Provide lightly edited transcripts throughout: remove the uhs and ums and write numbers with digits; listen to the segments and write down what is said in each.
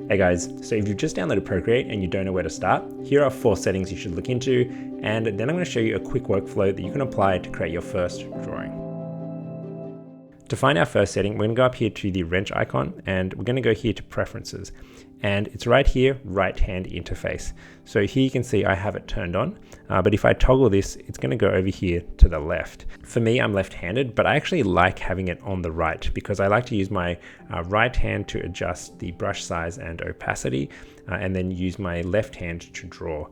Hey guys, so if you've just downloaded Procreate and you don't know where to start, here are 4 settings you should look into, and then I'm going to show you a quick workflow that you can apply to create your first drawing. To find our first setting, we're going to go up here to the wrench icon and we're going to go here to preferences, and it's right here, right hand interface. So here you can see I have it turned on, but if I toggle this, it's going to go over here to the left. For me, I'm left-handed, but I actually like having it on the right because I like to use my right hand to adjust the brush size and opacity, and then use my left hand to draw.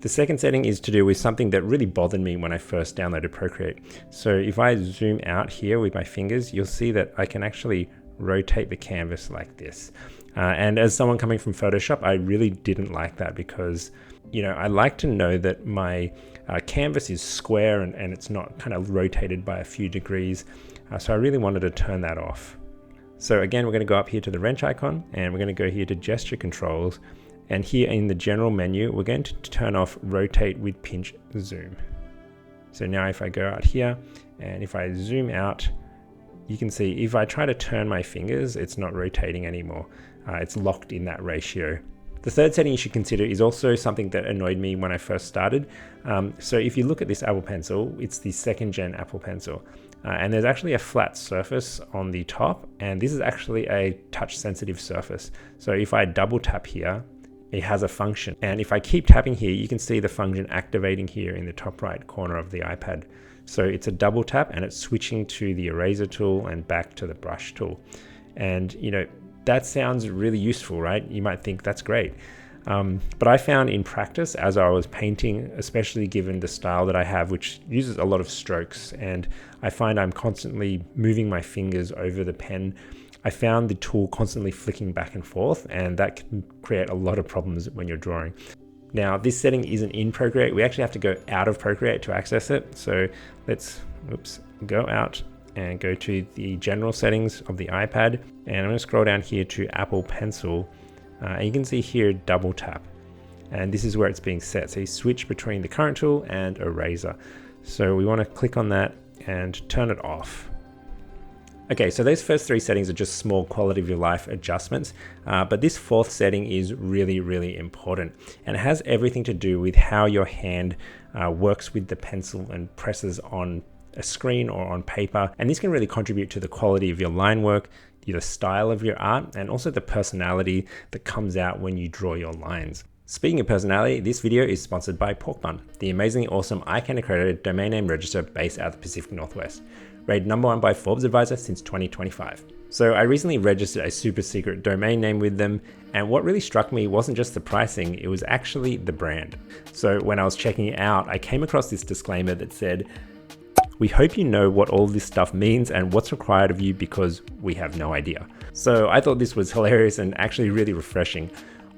The second setting is to do with something that really bothered me when I first downloaded Procreate. So if I zoom out here with my fingers, you'll see that I can actually rotate the canvas like this. And as someone coming from Photoshop, I really didn't like that because, you know, I like to know that my canvas is square and it's not kind of rotated by a few degrees. So I really wanted to turn that off. So again, we're going to go up here to the wrench icon and we're going to go here to gesture controls. And here in the general menu, we're going to turn off rotate with pinch zoom. So now if I go out here and if I zoom out, you can see if I try to turn my fingers, it's not rotating anymore. It's locked in that ratio. The third setting you should consider is also something that annoyed me when I first started. So if you look at this Apple Pencil, it's the 2nd gen Apple Pencil. And there's actually a flat surface on the top, and this is actually a touch sensitive surface. So if I double tap here, it has a function. And if I keep tapping here, you can see the function activating here in the top right corner of the iPad. So it's a double tap and it's switching to the eraser tool and back to the brush tool. And you know, that sounds really useful, right? You might think that's great. But I found in practice, as I was painting, especially given the style that I have, which uses a lot of strokes, and I find I'm constantly moving my fingers over the pen, I found the tool constantly flicking back and forth, and that can create a lot of problems when you're drawing. Now, this setting isn't in Procreate. We actually have to go out of Procreate to access it. So let's go out and go to the general settings of the iPad. And I'm going to scroll down here to Apple Pencil. And you can see here double tap. And this is where it's being set. So you switch between the current tool and eraser. So we want to click on that and turn it off. Okay, so those first 3 settings are just small quality of your life adjustments, but this 4th setting is really, really important, and it has everything to do with how your hand works with the pencil and presses on a screen or on paper. And this can really contribute to the quality of your line work, the style of your art, and also the personality that comes out when you draw your lines. Speaking of personality, this video is sponsored by Porkbun, the amazingly awesome ICANN accredited domain name register based out of the Pacific Northwest, rated #1 by Forbes Advisor since 2025. So I recently registered a super secret domain name with them, and what really struck me wasn't just the pricing, it was actually the brand. So when I was checking it out, I came across this disclaimer that said, "We hope you know what all this stuff means and what's required of you because we have no idea." So I thought this was hilarious and actually really refreshing.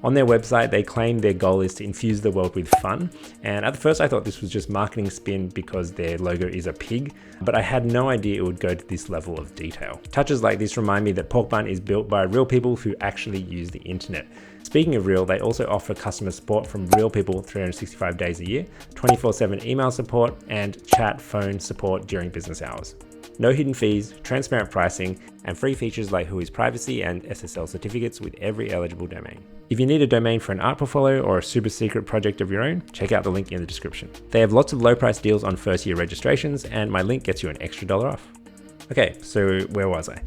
On their website, they claim their goal is to infuse the world with fun. And at first I thought this was just marketing spin because their logo is a pig, but I had no idea it would go to this level of detail. Touches like this remind me that Porkbun is built by real people who actually use the internet. Speaking of real, they also offer customer support from real people 365 days a year, 24/7 email support, and chat phone support during business hours. No hidden fees, transparent pricing, and free features like WHOIS privacy and SSL certificates with every eligible domain. If you need a domain for an art portfolio or a super secret project of your own, check out the link in the description. They have lots of low price deals on first year registrations, and my link gets you an extra $1 off. Okay, so where was I?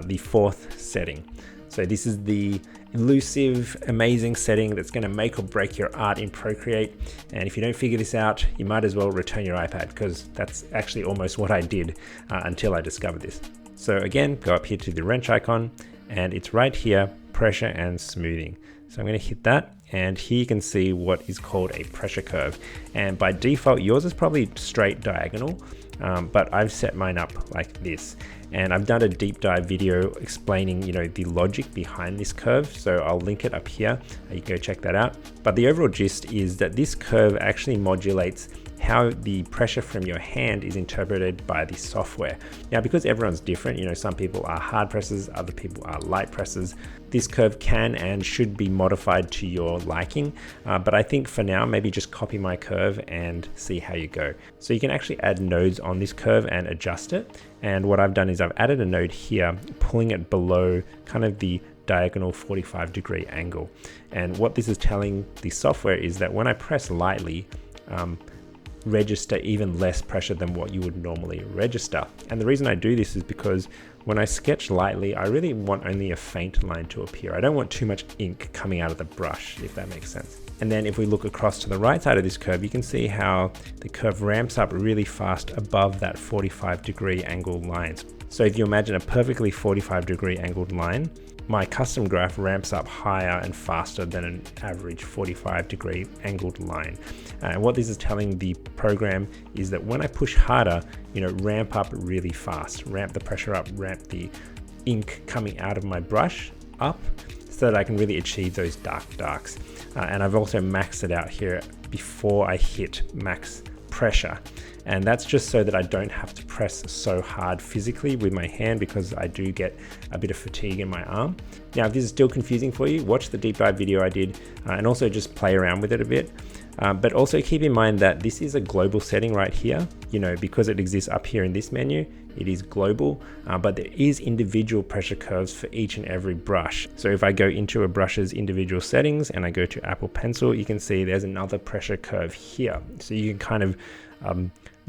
The 4th setting. So this is the elusive, amazing setting that's going to make or break your art in Procreate. And if you don't figure this out, you might as well return your iPad, because that's actually almost what I did until I discovered this. So again, go up here to the wrench icon, and it's right here, pressure and smoothing. So I'm going to hit that, and here you can see what is called a pressure curve. And by default, yours is probably straight diagonal, but I've set mine up like this. And I've done a deep dive video explaining, you know, the logic behind this curve. So I'll link it up here. You can go check that out. But the overall gist is that this curve actually modulates how the pressure from your hand is interpreted by the software. Now, because everyone's different, you know, some people are hard presses, other people are light presses. This curve can and should be modified to your liking, but I think for now, maybe just copy my curve and see how you go. So you can actually add nodes on this curve and adjust it. And what I've done is I've added a node here, pulling it below kind of the diagonal 45-degree angle. And what this is telling the software is that when I press lightly, register even less pressure than what you would normally register. And the reason I do this is because when I sketch lightly, I really want only a faint line to appear. I don't want too much ink coming out of the brush, if that makes sense. And then if we look across to the right side of this curve, you can see how the curve ramps up really fast above that 45-degree angled lines. So if you imagine a perfectly 45-degree angled line, my custom graph ramps up higher and faster than an average 45-degree angled line. And what this is telling the program is that when I push harder, ramp up really fast, ramp the pressure up, ramp the ink coming out of my brush up so that I can really achieve those darks. And I've also maxed it out here before I hit max pressure. And that's just so that I don't have to press so hard physically with my hand, because I do get a bit of fatigue in my arm. Now, if this is still confusing for you, watch the deep dive video I did and also just play around with it a bit. But also keep in mind that this is a global setting right here, because it exists up here in this menu, it is global, but there is individual pressure curves for each and every brush. So if I go into a brush's individual settings and I go to Apple Pencil, you can see there's another pressure curve here. So you can kind of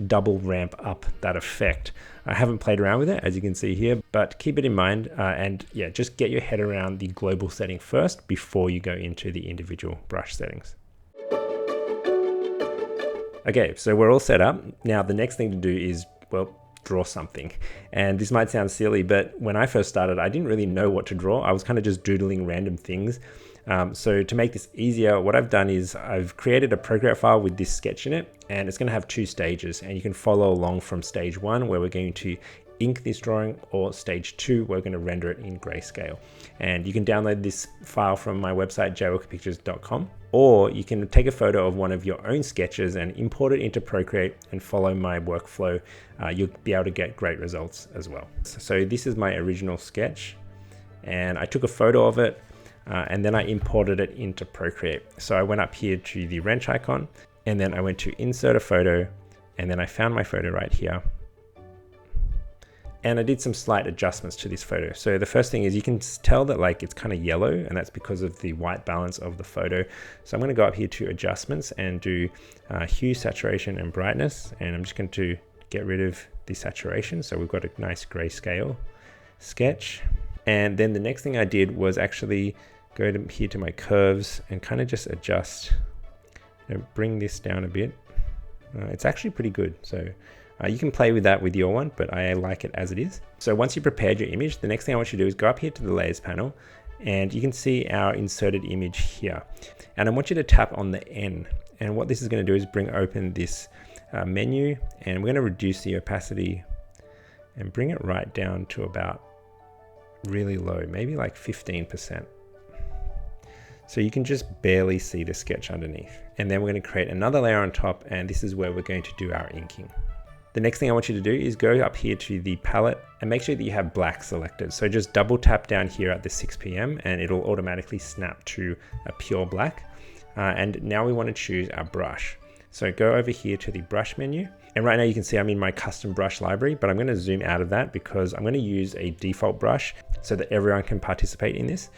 double ramp up that effect. I haven't played around with it, as you can see here, but keep it in mind and yeah, just get your head around the global setting first before you go into the individual brush settings. Okay, so we're all set up. Now the next thing to do is, well, draw something. And this might sound silly, but when I first started, I didn't really know what to draw. I was kind of just doodling random things. So to make this easier, what I've done is I've created a Procreate file with this sketch in it, and it's going to have 2 stages, and you can follow along from stage 1, where we're going to ink this drawing, or stage 2, we're going to render it in grayscale. And you can download this file from my website, jaywalkerpictures.com, or you can take a photo of one of your own sketches and import it into Procreate and follow my workflow. You'll be able to get great results as well. So this is my original sketch, and I took a photo of it, and then I imported it into Procreate. So I went up here to the wrench icon, and then I went to insert a photo, and then I found my photo right here. And I did some slight adjustments to this photo. So the first thing is you can tell that it's kind of yellow, and that's because of the white balance of the photo. So I'm going to go up here to adjustments and do hue, saturation, and brightness. And I'm just going to get rid of the saturation. So we've got a nice grayscale sketch. And then the next thing I did was actually go here to my curves and kind of just adjust, bring this down a bit. It's actually pretty good. So you can play with that with your one, but I like it as it is. So once you prepared your image, the next thing I want you to do is go up here to the layers panel, and you can see our inserted image here. And I want you to tap on the N. And what this is going to do is bring open this menu, and we're going to reduce the opacity and bring it right down to about really low, maybe like 15%. So you can just barely see the sketch underneath. And then we're going to create another layer on top, and this is where we're going to do our inking. The next thing I want you to do is go up here to the palette and make sure that you have black selected. So just double tap down here at the 6 p.m. and it'll automatically snap to a pure black. And now we want to choose our brush. So go over here to the brush menu. And right now you can see I'm in my custom brush library, but I'm going to zoom out of that because I'm going to use a default brush so that everyone can participate in this.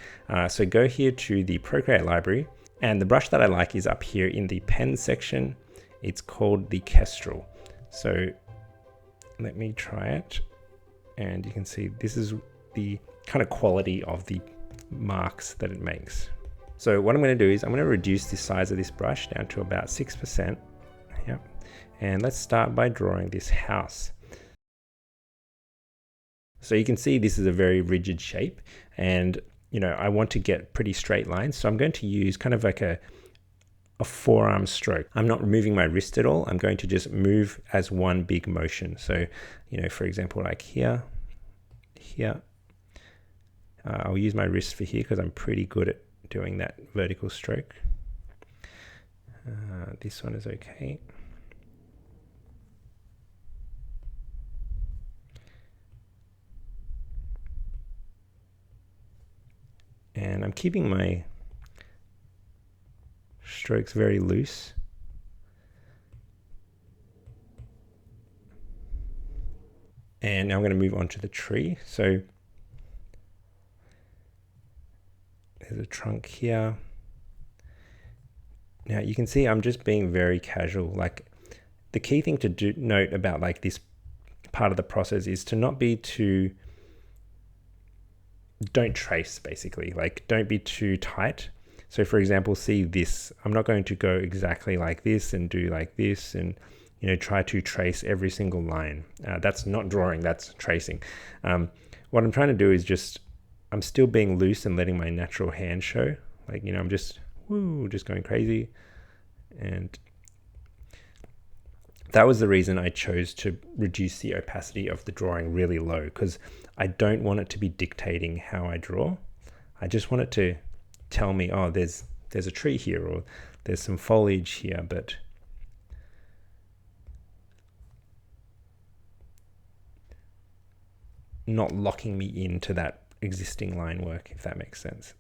So go here to the Procreate library, and the brush that I like is up here in the pen section. It's called the Kestrel. So let me try it, and you can see this is the kind of quality of the marks that it makes. So what I'm going to do is I'm going to reduce the size of this brush down to about 6%. Yep. And let's start by drawing this house. So you can see this is a very rigid shape, and I want to get pretty straight lines. So I'm going to use kind of like a forearm stroke. I'm not removing my wrist at all. I'm going to just move as one big motion. So, for example, like here. I'll use my wrist for here because I'm pretty good at doing that vertical stroke. This one is okay. And I'm keeping my strokes very loose. And now I'm going to move on to the tree. So There's a trunk here. Now you can see I'm just being very casual. Like the key thing to note about like this part of the process is to not be too, don't trace basically, like don't be too tight. So for example, see this, I'm not going to go exactly like this and do like this and, you know, try to trace every single line. That's not drawing, that's tracing. What I'm trying to do is just, I'm still being loose and letting my natural hand show. Like, you know, I'm just, just going crazy. And that was the reason I chose to reduce the opacity of the drawing really low, because I don't want it to be dictating how I draw. I just want it to tell me, oh, there's a tree here, or there's some foliage here, but not locking me into that existing line work, if that makes sense.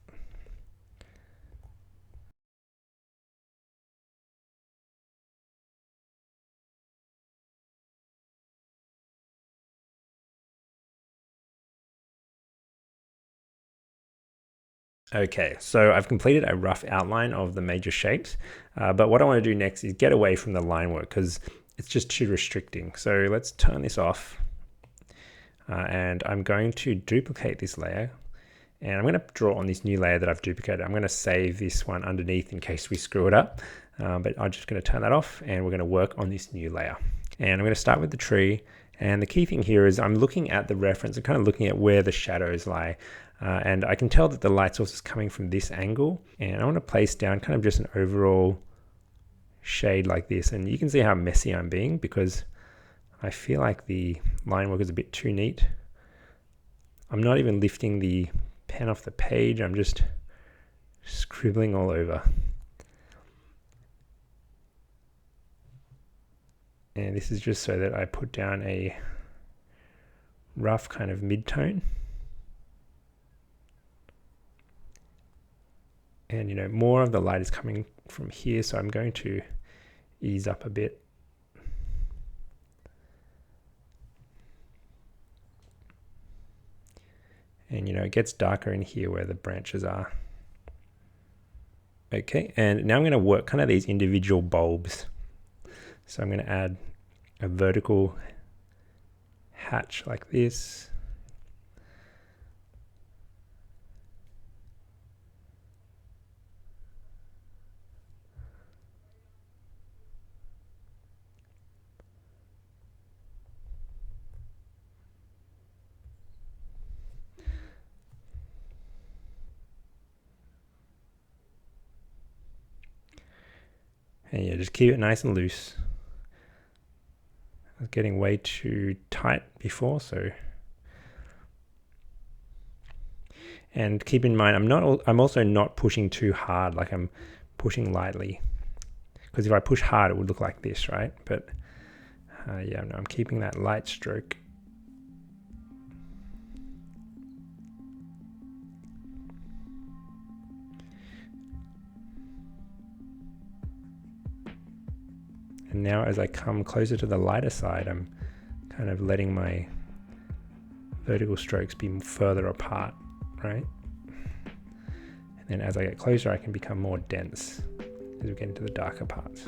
Okay, so I've completed a rough outline of the major shapes, but what I want to do next is get away from the line work because it's just too restricting. So let's turn this off, and I'm going to duplicate this layer, and I'm going to draw on this new layer that I've duplicated. I'm going to save this one underneath in case we screw it up, but I'm just going to turn that off, and we're going to work on this new layer. And I'm going to start with the tree, and the key thing here is I'm looking at the reference and kind of looking at where the shadows lie. And I can tell that the light source is coming from this angle, and I want to place down kind of just an overall shade like this. And you can see how messy I'm being because I feel like the line work is a bit too neat. I'm not even lifting the pen off the page, I'm just scribbling all over. And this is just so that I put down a rough kind of mid-tone. And you know, more of the light is coming from here, so I'm going to ease up a bit. And you know, it gets darker in here where the branches are. Okay, and now I'm going to work kind of these individual bulbs. So I'm going to add a vertical hatch like this. And yeah, just keep it nice and loose. I was getting way too tight before, so. And keep in mind, I'm also not pushing too hard, like I'm pushing lightly. Because if I push hard, it would look like this, right? But yeah, no, I'm keeping that light stroke. And now as I come closer to the lighter side, I'm kind of letting my vertical strokes be further apart, right? And then as I get closer, I can become more dense as we get into the darker parts.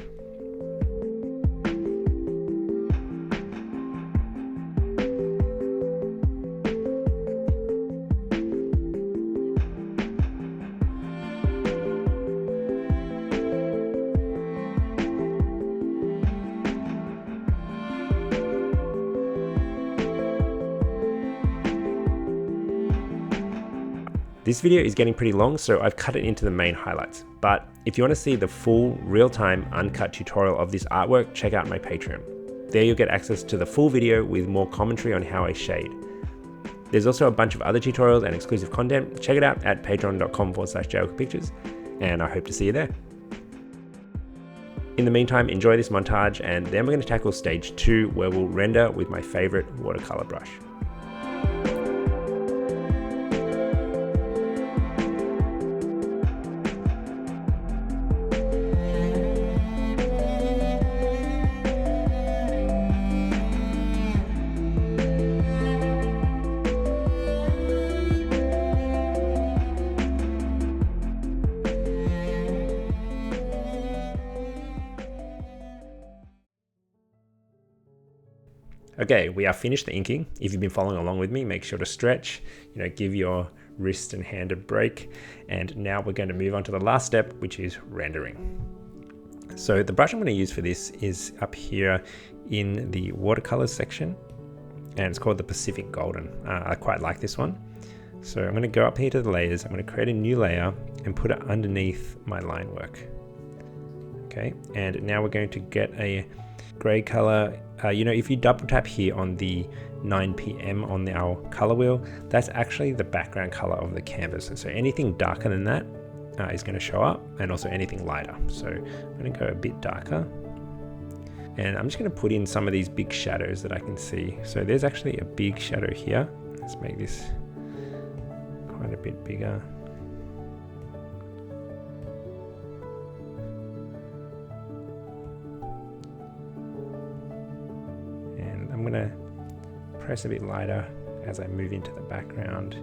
This video is getting pretty long, so I've cut it into the main highlights. But if you want to see the full, real-time, uncut tutorial of this artwork, check out my Patreon. There you'll get access to the full video with more commentary on how I shade. There's also a bunch of other tutorials and exclusive content. Check it out at patreon.com/jaywalkerpictures, and I hope to see you there. In the meantime, enjoy this montage, and then we're going to tackle stage 2, where we'll render with my favorite watercolor brush. Okay, we are finished the inking. If you've been following along with me, make sure to stretch, give your wrist and hand a break. And now we're going to move on to the last step, which is rendering. So the brush I'm going to use for this is up here in the watercolors section, and it's called the Pacific Golden. I quite like this one. So I'm going to go up here to the layers. I'm going to create a new layer and put it underneath my line work. Okay, and now we're going to get a gray color. If you double tap here on the 9 p.m. on our color wheel, that's actually the background color of the canvas. And so anything darker than that is going to show up, and also anything lighter. So I'm going to go a bit darker. And I'm just going to put in some of these big shadows that I can see. So there's actually a big shadow here. Let's make this quite a bit bigger. And I'm going to press a bit lighter as I move into the background.